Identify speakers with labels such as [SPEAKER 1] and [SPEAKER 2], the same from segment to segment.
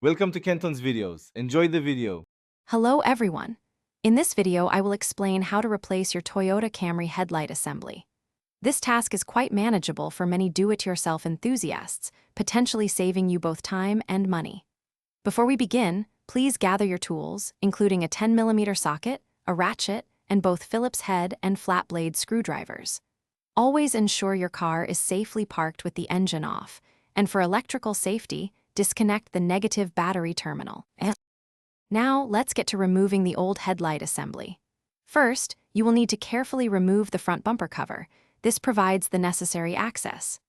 [SPEAKER 1] Welcome to Kenton's videos. Enjoy the video.
[SPEAKER 2] Hello everyone. In this video, I will explain how to replace your Toyota Camry headlight assembly. This task is quite manageable for many do-it-yourself enthusiasts, potentially saving you both time and money. Before we begin, please gather your tools, including a 10mm socket, a ratchet, and both Phillips head and flat blade screwdrivers. Always ensure your car is safely parked with the engine off, and for electrical safety, disconnect the negative battery terminal. Now, let's get to removing the old headlight assembly. First, you will need to carefully remove the front bumper cover. This provides the necessary access.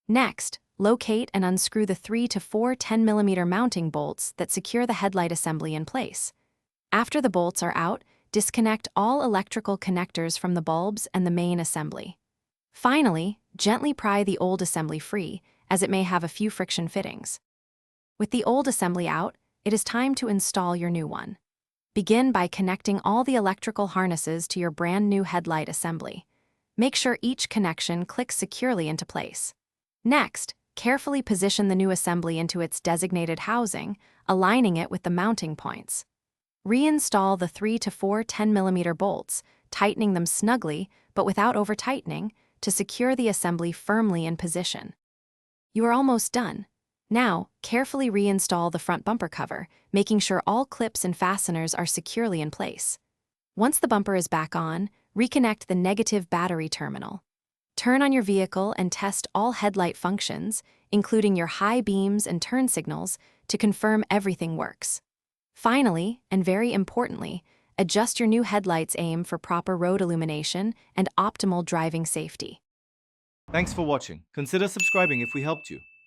[SPEAKER 2] Next, locate and unscrew the 3 to 4 10mm mounting bolts that secure the headlight assembly in place. After the bolts are out, disconnect all electrical connectors from the bulbs and the main assembly. Finally, gently pry the old assembly free, as it may have a few friction fittings. With the old assembly out, it is time to install your new one. Begin by connecting all the electrical harnesses to your brand new headlight assembly. Make sure each connection clicks securely into place. Next, carefully position the new assembly into its designated housing, aligning it with the mounting points. Reinstall the 3 to 4 10mm bolts, tightening them snugly but without over-tightening, to secure the assembly firmly in position. You are almost done. Now, carefully reinstall the front bumper cover, making sure all clips and fasteners are securely in place. Once the bumper is back on, reconnect the negative battery terminal. Turn on your vehicle and test all headlight functions, including your high beams and turn signals, to confirm everything works. Finally, and very importantly, adjust your new headlight's aim for proper road illumination and optimal driving safety.
[SPEAKER 1] Thanks for watching. Consider subscribing if we helped you.